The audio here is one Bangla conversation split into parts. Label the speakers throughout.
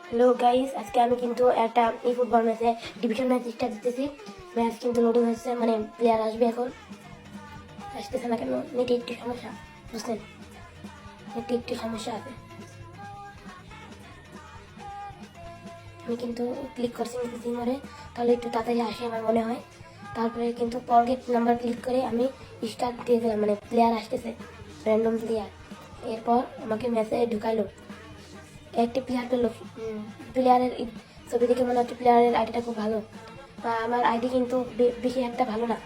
Speaker 1: হ্যালো গাইস, আজকে আমি কিন্তু একটা ফুটবল ম্যাচে ডিভিশন ম্যাচ স্টার্ট দিতেছি। ম্যাচ কিন্তু লোডিং হচ্ছে, মানে প্লেয়ার আসবে এখন। আসতেছে না কেন? নেটে একটু সমস্যা, বুঝলেন? নেটে একটু সমস্যা আছে। আমি কিন্তু ক্লিক করছি সিমরে, তাহলে একটু তাড়াতাড়ি আসে আমার মনে হয়। তারপরে কিন্তু ফরগেট নাম্বার ক্লিক করে আমি স্টার্ট দিয়ে দিলাম, মানে প্লেয়ার আসতেছে, র্যান্ডম প্লেয়ার। এরপর আমাকে ম্যাচে ঢুকাইলো, একটি প্লেয়ার পেলো। প্লেয়ারের ছবি দেখে মনে হচ্ছে প্লেয়ারের আইডিটা খুব ভালো। আমার আইডি কিন্তু বেশি একটা ভালো না,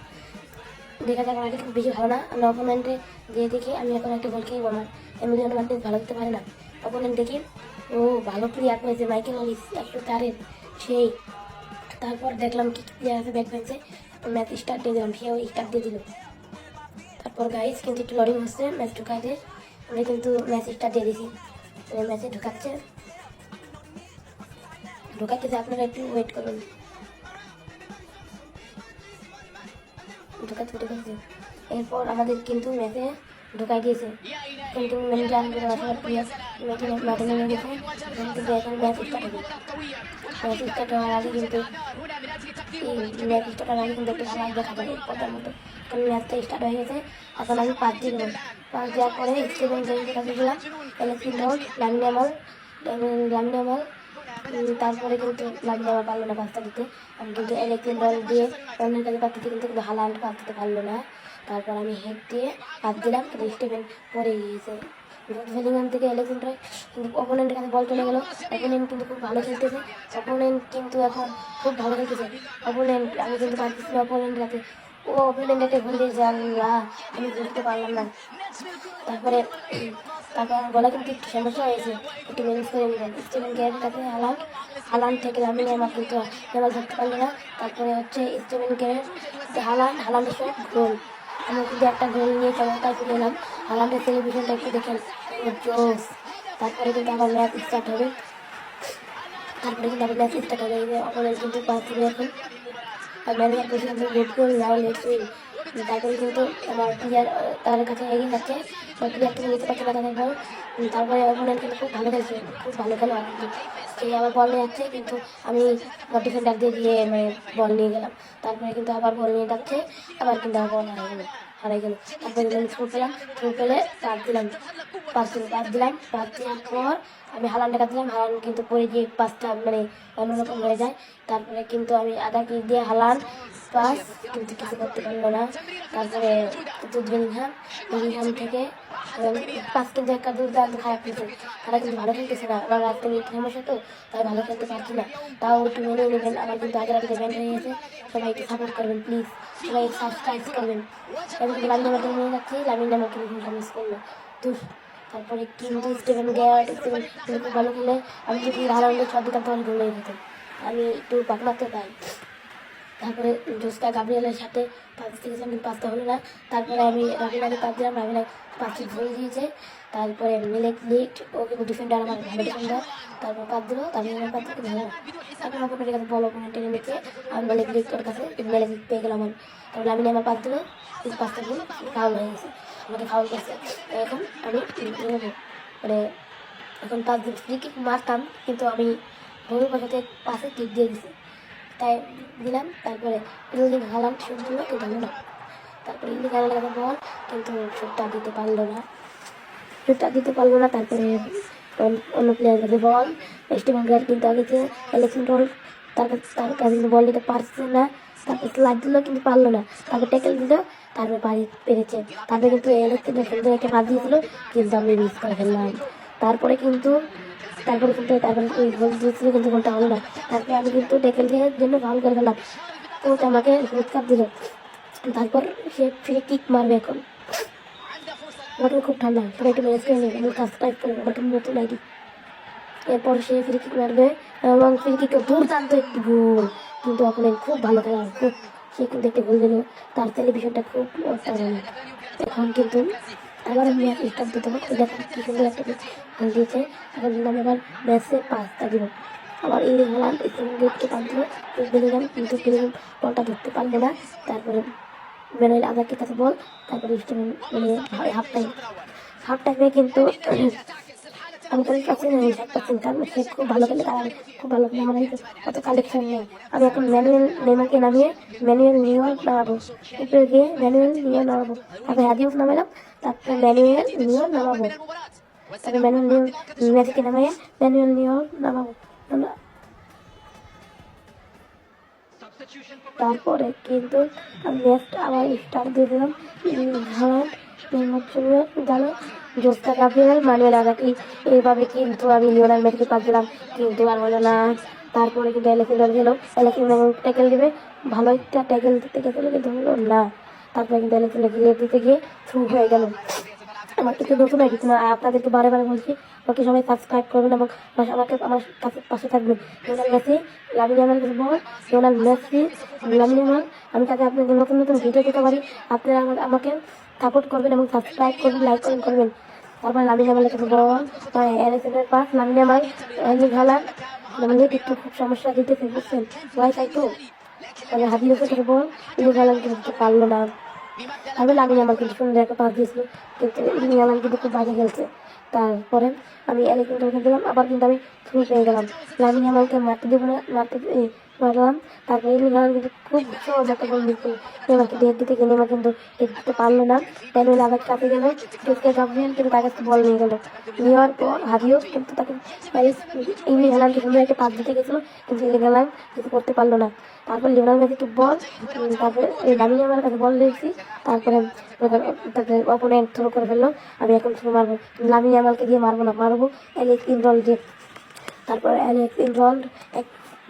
Speaker 1: দেখা যাক আমার আইডি খুব বেশি ভালো না। আমি অপোনেন্টে দিয়ে দেখি আমি এখন একটা গোল খেয়ে আমার এমিলিয়ানো মার্টিনেজ ভালো দিতে পারে না। অপোনেন্ট দেখি ও ভালো প্লেয়ার করেছে, মাইকেল অলিস 104-এর সেই। তারপর দেখলাম কি প্লেয়ার আছে ব্যাক বেঞ্চে, ম্যাচ স্টার্ট দিয়ে দিলাম, সেও স্টার্ট দিয়ে দিল। তারপর গাইস কিন্তু একটু লোডিং হচ্ছে, ম্যাচ ঢুকাইতে আমি কিন্তু ম্যাচ স্টার্ট দিয়ে দিয়েছি। ম্যাচে ঢুকাইতেছে, আপনারা একটু ওয়েট করুন। ঢুকাইছে। এরপর আমাদের কিন্তু ম্যাচে ঢুকাই দিয়েছে, কিন্তু ম্যানেজার মাঠে নেমে গেছে। কিন্তু এখন ম্যাচ স্টার্ট হবে। ম্যাচ স্টার্ট হওয়ার আগে কিন্তু একটু ভালো দেখা যাবে পর্দার মতো, কারণ ম্যাচটা স্টার্ট হয়ে গেছে। এখন আমি 5 দিয়ে দেবো। 5 দেওয়ার পরে স্টিভেন জেমসের কাছে দিলাম, এলেক্সি ডট, লামিন। তারপরে কিন্তু লামিন আমার পারলো না পাঁচটা দিতে। আমি কিন্তু এলেক্সি ডট দিয়ে অন্যের কাছে পাঠ দিতে, কিন্তু হালান্ড পাঠ দিতে পারলো না। তারপর আমি হেড দিয়ে পাঠ দিলাম, কিন্তু স্টিভেন পরে গিয়েছে। ভেলিংহাম থেকে এলেক্সেন্ডার, কিন্তু অপোনেন্টের কাছে বল চলে গেল। অপোনেন্ট কিন্তু খুব ভালো খেলতেছে, অপোনেন্ট কিন্তু এখন খুব ভালো খেলতেছে। অপোনেন্ট আমি কিন্তু পারতেছি না অপোনেন্টের কাছে। ও অপোনেন্ট একটা ভুল দিয়ে জানলা, আমি বুঝতে পারলাম না। তারপরে আমার গলা কিন্তু একটু সমস্যা হয়েছে, একটু ম্যানেজ করে নিলেন। স্টিভেন গেয়ারের কাছে হালান্ড থেকে লামিনে আমার কিন্তু নেওয়া ধরতে পারলো না। তারপরে হচ্ছে স্টিভেন গেয়ার, হালান্ডের সব গোল। আমি কিন্তু একটা গোল নিয়ে চমৎকার ফিরে এলাম। হালান্ডের সেলিব্রেশনটা একটু দেখেন, জোস। তারপরে কিন্তু আমার ম্যাচ স্টার্ট হবে। অপোনেন্ট কিন্তু পাচ্ছিল এখন, আর ম্যানেজার পর্যন্ত ভোট করে নাও লেটস উইন। তারপরে কিন্তু আমার প্লেয়ার তাদের কাছে এগিয়ে যাচ্ছে, প্লেয়ার থেকে নিতে পারছে না তাদের বল। তারপরে অপোনেন্ট কিন্তু খুব ভালো খেলছে, খুব ভালো খেলো আর কি। সেই আবার বল নিয়ে যাচ্ছে, কিন্তু আমি ডিফেন্ডার দিয়ে দিয়ে মানে বল নিয়ে গেলাম। তারপরে কিন্তু আবার বল নিয়ে যাচ্ছে, আবার কিন্তু আমার বল হারাই গেল। তারপরে আমি থ্রু পেলে পাস দেওয়ার পর আমি হালান্ডে কাটলাম। হালান্ড কিন্তু পরে গিয়ে পাসটা মানে অন্যরকম হয়ে যায়। তারপরে কিন্তু আমি আধা কিক দিয়ে হালান্ড পাস, কিন্তু কিছু করতে পারলো না। তারপরে বেলিংহাম থেকে পাস কিন্তু একটা দুর্দান্ত খারাপ খেলছে। তারা কিন্তু ভালো খেলতেছে না, আমার রাস্তা নিয়ে সমস্যা, তো তাই ভালো খেলতে পারছি না। তাও একটু মেনে নেবেন, আমার কিন্তু আগের আগে ব্যান্ড হয়ে গেছে। সবাই একটু সাপোর্ট করবেন প্লিজ, সবাই সাবস্ক্রাইব করবেন। আমি কিন্তু লামিন নামাকে নিয়ে যাচ্ছি, লামিন নামাকে মিস করলো। তারপরে কিন্তু স্টিভেন খুব ভালো খেলে। আমি যদি হালান্ডের ছয় দিতাম তাহলে গোল হয়ে যেত, আমি একটু পাক মারতে পাই। তারপরে জোস্কা গাব্রিয়েলের সাথে পাঁচ দিয়েছিলাম, কিন্তু পাঁচটা হলো না। তারপরে আমি রাবিনাকে পাঁচ দিলাম, রাবিনা পাঁচটি ভুল দিয়েছে। তারপরে লিট ও কিন্তু ডিফেন্ডার, আমার ভালো ডিফেন্ডার। তারপর পাঁচ দিল, তারপরে আমার পাঁচ থেকে ভালো। তারপর অপোনেন্টের কাছে বল, অপোনেন্ট টেনে নিচ্ছে, আমি লিট কাছে লিট পেয়ে গেলাম। তারপরে লামিনে আমার পাঁচ দিল, কিন্তু পাঁচটা ভুল ফাউল হয়ে গেছে, আমাকে ফাউল করছে। এখন আমি মানে এখন পাঁচ দিন ফ্রি কিক মারতাম, কিন্তু আমি ভুল বসাতে পাশে কিক দিয়ে দিছি, তাই দিলাম। তারপরে ইলদিং হালান্ড শুট দিল, কিন্তু হলো না। তারপরে ইলদিং হালান্ডের কাছে বল, কিন্তু শুটটা দিতে পারলো না। তারপরে অন্য প্লেয়ারের কাছে বল, স্টিভেন গেয়ার কিন্তু আগেছে, এলেক্সেন্ডার তার কাছে কিন্তু বল দিতে পারছে না। তারপরে স্লাইড দিল, কিন্তু পারলো না। তারপর ট্যাকেল দিল, তারপরে বাড়ি পেরেছে। তারপরে কিন্তু এলেক্সেন্ডার সুন্দর একটা পাস দিয়েছিল, কিন্তু আমি মিস করে ফেললাম। তারপরে কিন্তু ওই গোল দিয়েছিল, কিন্তু গোলটা হলো না। তারপরে আমি কিন্তু ট্যাকেল দেওয়ার জন্য ফাউল করে ফেললাম, কোচ আমাকে রেড কার্ড দিল। তারপর সে ফ্রি কিক মারবে এখন। বটন খুব ঠান্ডা, সবাই একটু ম্যানেজ করে নেবে, সাবস্ক্রাইব করবে, বটন নতুন আইডি। এরপর সে ফ্রি কিক মারবে, এবং ফ্রি কিক দুর্দান্ত একটি গোল, কিন্তু অপোনেন্ট খুব ভালো খেলা, সে কিন্তু একটি গোল দিল। তার সেলিব্রেশনটা খুব অসাধারণ। এখন কিন্তু আবার আমি ম্যাচ স্টার্ট দিতে হবে, দেখুন কি সুন্দর একটা গোল দিয়েছে। এখন আমি আবার ম্যাচে পাঁচটা দিব। আবার এই হালান্ড গেটকে পাস দিল, কিন্তু বেলিংহাম বলটা ধরতে পারলো না। তারপরে ম্যানুয়েল আজাকের কাছে বল, তারপরে স্টিভেন মানে হাফ টাইমে কিন্তু আমি তো পাচ্ছি না 60%, কারণ সে খুব ভালো খেলে, তার খুব ভালো খেলে, আমার অত কালেকশন নেই। আমি এখন ম্যানুয়াল নেইমারকে নামিয়ে ম্যানুয়াল নিউর নামাবো, উপরে গিয়ে ম্যানুয়াল নিউর নামাবো, তারপরে হাদিউফ নামালাম, তারপরে ম্যানুয়াল নিউর নামাবো, তারপরে ম্যানুয়াল নিউর ম্যাজিকে নামিয়ে ম্যানুয়াল নিউর নামাবো। তারপরে কিন্তু আমি নেক্সট আবার স্টার্ট দিয়ে দিলাম। হালান্ড গেল, জোস্তা গাব্রিয়েল, মানুয়েল আগাটি, এইভাবে কিন্তু আমি লিওনেল মেসিকে পাস দিলাম, কিন্তু আর হলো না। তারপরে কিন্তু অ্যালেক্সান্ডার গেল, অ্যালেক্সান্ডার ট্যাকেল দিবে, ভালো একটা ট্যাকেল দিতে গেছিল কিন্তু হলো না। তারপরে কিন্তু অ্যালেক্সান্ডার গিয়ে দিতে গিয়ে থ্রু হয়ে গেল। আমার কিছু নতুন আইডি, আপনাদেরকে বারে বারে বলছি, ওকে সবাই সাবস্ক্রাইব করবেন এবং আমাকে আমার কাছে পাশে থাকবেন। লিওনেল মেসি, লামিন ইয়ামাল বল, লিওনেল মেসি, লামিন ইয়ামাল, আমি তাকে আপনাদের নতুন নতুন ভিডিও দিতে পারি, আপনারা আমাকে সাপোর্ট করবেন এবং সাবস্ক্রাইব করবেন, লাইক করবেন। তারপর লামিন ইয়ামালের কাছে ball, Alexander pass, Lamine Yamal, Erling Haaland, মানে একটু খুব সমস্যা দিতেছে, বুঝছেন, ওয়াইফাই তো। তবে হাদিউফের কাছে বল, এরলিং হালান্ড কিন্তু পারলো না। আমি লামিন ইয়ামাল কিন্তু সুন্দর একটা পাস দিয়েছিল, কিন্তু এরলিং হালান্ড কিন্তু খুব বাজে খেলছে। তারপরে আমি অ্যালেক্সান্ডারকে দিলাম, আবার কিন্তু আমি থ্রু পেয়ে গেলাম। লামিন ইয়ামালকে মারতে দেবো না, মারলাম। তারপরে এরলিং হালান্ড কিন্তু খুব সহজ একটা গোল দিচ্ছে, নেইমারকে ডেট দিতে গিয়ে নেইমার কিন্তু ডেট দিতে পারলো না। ম্যানুয়েল আবার কাছে গেল, জোস্তা গাব্রিয়েল কিন্তু তার কাছে বল নিয়ে গেল, নেওয়ার পর হাদিউফ কিন্তু তাকে এরলিং হালান্ডকে সুন্দর একটা পাস দিতে গেছিলো, কিন্তু এরলিং হালান্ড কিছু করতে পারলো না। তারপর লিওনেল মেসি একটু বল, তারপরে লামিন ইয়ামালের কাছে বল দিয়েছি, তারপরে অপোনেন্ট থ্রো করে ফেললো। আমি এখন থ্রো মারবো, লামিন ইয়ামালকে দিয়ে মারবো অ্যালেক্স ইনরল্ড দিয়ে। তারপরে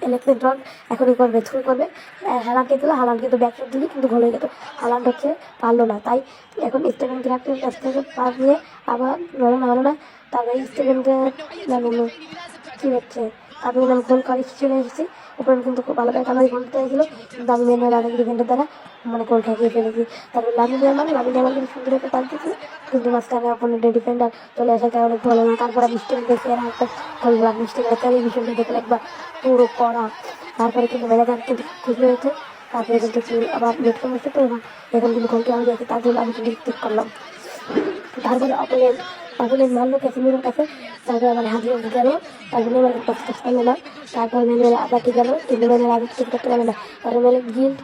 Speaker 1: অ্যালেক্সান্ডার এখনই করবে, থ্রু করবে, হালান্ডকে দিল, হালান্ড কিন্তু ব্যাক শট দিলে কিন্তু গোল হয়ে যেত, হালান্ড হচ্ছে পারলো না। তাই এখন স্টেভেন গ্রাফের কাছ থেকে পাস নিয়ে আবার হলো না। তারপরে স্টেভেনকে কী হচ্ছে, আমি গোল করে চলে এসেছি। উপরে কিন্তু খুব ভালো করে কামারি গোল দিতে হয়েছিল, কিন্তু আমি মেনের আগে ডিফেন্ডার দ্বারা গোল ঠেকিয়ে ফেলেছি। তারপর লামিন ইয়ামাল কিন্তু সুন্দর একটা পাস দিয়েছিল, কিন্তু মাঝখানে অপোনেন্টের ডিফেন্ডার চলে আসার কারণে ভালো না। তারপর আমি স্টেভেনকে আর একটা গোল দিলাম, স্টেভেনের টেলিভিশনটা দেখে একবার পুরো করা। তারপরে কিন্তু ম্যানেজার কিন্তু খুশি হয়েছে। তারপরে কিন্তু আবার নেট সমস্যা তো, এখন কিন্তু গোলকে আমি দেখি, তার জন্য আমি কিন্তু ঠিক করলাম। তারপরে অপোনেন্ট মারলো ক্যাসিমিরোর কাছে, তারপরে আমার হাদিউফ গেল, তারপরে নেইমারের কাছে পারলো না। তারপরে ম্যানুয়েল আগাটি গেল, কিন্তু ম্যানুয়েল আগে কিছু করতে পারলো না। তারপরে ম্যানুয়েল গিল্ড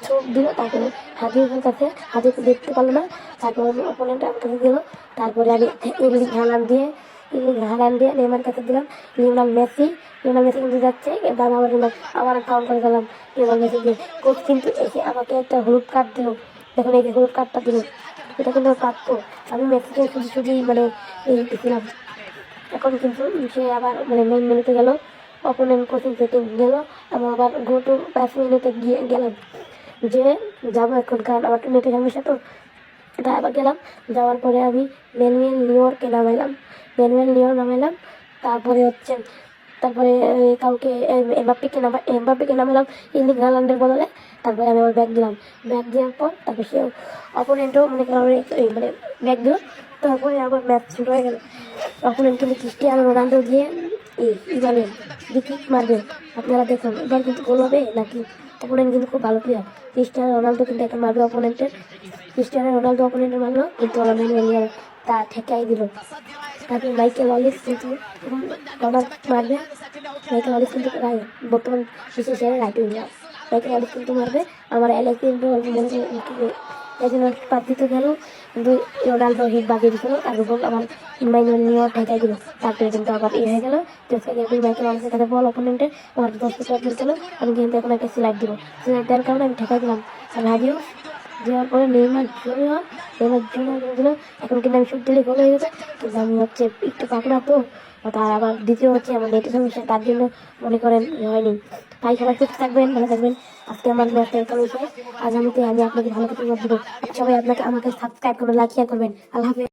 Speaker 1: থ্রো দিল, তারপরে হাদিউফের কাছে, হাদিউফ দেখতে পারলো না। তারপরে অপোনেন্ট আমার কাছে গেল, তারপরে আমি এরলিং হালান্ড দিয়ে নেইমারের কাছে দিলাম। লিওনেল মেসি কিন্তু যাচ্ছে, কিন্তু আমি আবার ফাউল করে গেলাম লিওনেল মেসি দিয়ে। কোচ কিন্তু এসে আমাকে একটা হলুদ কার্ড দিল, দেখুন এই যে হলুদ কার্ডটা দিল, এটা কিন্তু কাটতো। আমি মেসিকে শুধু এই দিছিলাম। এখন কিন্তু সে আবার মেইন মেনুতে গেল, অপোনেন্ট কোচিং সেটিং গেল, আমি আবার গো টু 5 মিনিটে গেলাম, যে যাবো এখন, কারণ আমার তো নেটে সমস্যা তো। তাই আবার গেলাম, যাওয়ার পরে আমি ম্যানুয়েল নিউরকে নামাইলাম, তারপরে তারপরে কাউকে এমবাপ্পেকে নামালাম এরলিং হালান্ডের বদলে। তারপরে আমি আবার ব্যাগ দেওয়ার পর তারপরে সে অপোনেন্টও ব্যাগ দিল। তারপরে আবার ম্যাচ শুরু হয়ে গেল। অপোনেন্ট কিন্তু ক্রিস্টিয়ানো রোনাল্ডো দিয়ে কিক মারবে, আপনারা দেখুন এবার কিন্তু গোল হবে নাকি। অপোনেন্ট কিন্তু খুব ভালো প্লেয়ার, ক্রিস্টিয়ানো রোনাল্ডো কিন্তু একটা মারবে ক্রিস্টিয়ানো রোনাল্ডো অপোনেন্টে মারলো, কিন্তু আমার ম্যানুয়েল তা ঠেকাই দিল। তারপরে মাইকেল অলিস কিন্তু মারবে, মাইকেল অলিস কিন্তু বর্তমান বিশেষ রাইট উইঙ্গার, মাইকেল অলিস কিন্তু মারবে। আমার পাত দিতে গেল, কিন্তু রোনাল্ডো হিট বাগিয়ে দিছিল, আর গোল আমার ম্যানুয়েল নিউর ঠেকাই দিল। তারপরে কিন্তু আবার হয়ে গেল, মাইকেল অলিসের কাছে বল অপোনেন্টে, আমার 10 মিটার দিল। আমি কিন্তু এখন একটা সিলাইট দেওয়ার কারণে আমি ঠেকাই দিলাম। আর হাদিউফ দেওয়ার পরে নেইমার জুনিয়র দিল, এখন কিন্তু আমি শুট দিলে গোল হয়ে গেছে, কিন্তু আমি একটু পাকড়া তো। তার আবার দ্বিতীয় আমার নেটের সমস্যা, তার জন্য মনে করেন হয়নি। তাই সবাই সুস্থ থাকবেন, ভালো থাকবেন। আজকে আমার ম্যাচটা এখানে শেষ, আগামীতে আমি আপনাকে ভালো কিছু দেবো। সবাই আমাকে সাবস্ক্রাইব করবেন, লাইক শেয়ার করবেন। আল্লাহ হাফেজ।